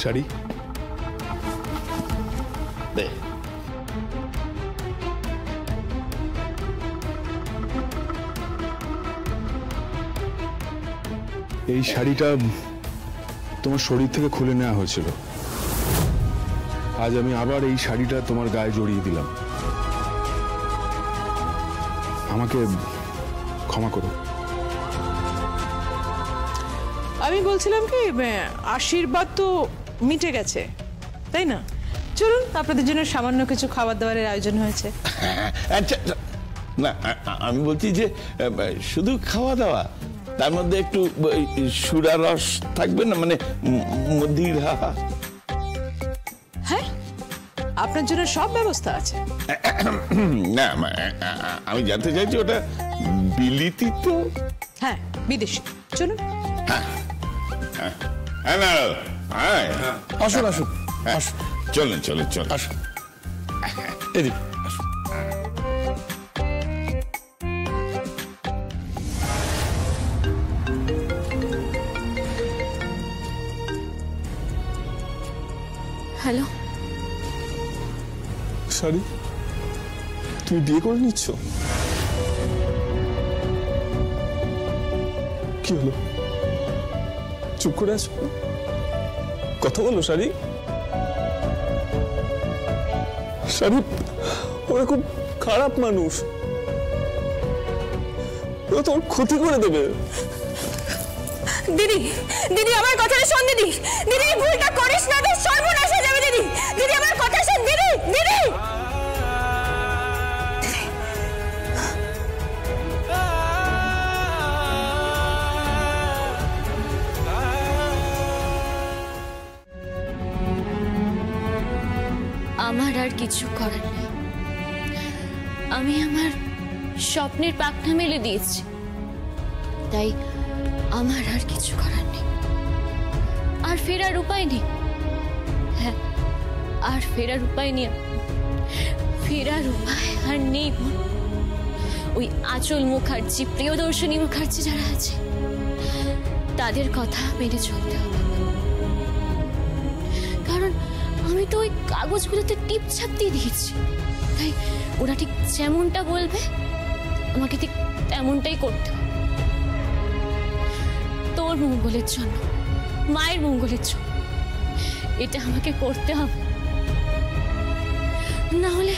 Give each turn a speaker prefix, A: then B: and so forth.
A: শাড়ি
B: দে।
A: এই শাড়িটা তোমার শরীর থেকে খুলে নেওয়া হয়েছিল। আজ আমি আবার এই শাড়িটা তোমার গায়ে জড়িয়ে দিলাম। আমাকে ক্ষমা করো।
C: আমি বলছিলাম কি, আশীর্বাদ তো মিটে গেছে, তাই না? চলুন, আপনাদের জন্য সামান্য কিছু খাবার দাবারের আয়োজন হয়েছে।
B: আচ্ছা না, আমি বলছি যে শুধু খাওয়া দাওয়া, তার মধ্যে একটু সুরা রস থাকবে না, মানে মদিরা?
C: হ্যাঁ, আপনার জন্য সব ব্যবস্থা আছে।
B: না, আমি জানতে চাইছি ওটা বিলিতি তো?
C: হ্যাঁ, বিদেশি। চলুন।
D: আসুন আসুন আসুন,
B: চলেন চলেন চলেন,
D: আসুন এদিক আসুন।
E: হ্যালো,
D: শাড়ি, তুমি বিয়ে করে নিচ্ছ? কি হলো, চুপ করে আছো? কথা বলো শাড়ি। শাড়ি, ওরা খুব খারাপ মানুষ, ওরা তোর ক্ষতি করে দেবে।
E: দিদি দিদি আমার কথাটা শোন দিদি। দিদি এই ভুলটা করিস না, তোর সর্বনাশ হয়ে যাবে দিদি। দিদি আমার কথা শোন দিদি। দিদি আমার আর কিছু করার নেই। আমি আমার স্বপ্নের পাখনা মেলে দিয়েছি, তাই আমার আর কিছু করার নেই। আর ফেরার উপায় নেই। হ্যাঁ, আর ফেরার উপায় নেই। ফেরার উপায় আর নেই। ওই আঁচল মুখার্জি, প্রিয়দর্শিনী মুখার্জি যারা আছে, তাদের কথা মেনে চলতে হবে। কারণ আমি তো ওই কাগজগুলোতে টিপছাপ দিয়ে দিয়েছি, তাই ওরা ঠিক যেমনটা বলবে আমাকে ঠিক তেমনটাই করতে হবে। তোর মঙ্গলের জন্য, মায়ের মঙ্গলের জন্য এটা আমাকে করতে হবে, না হলে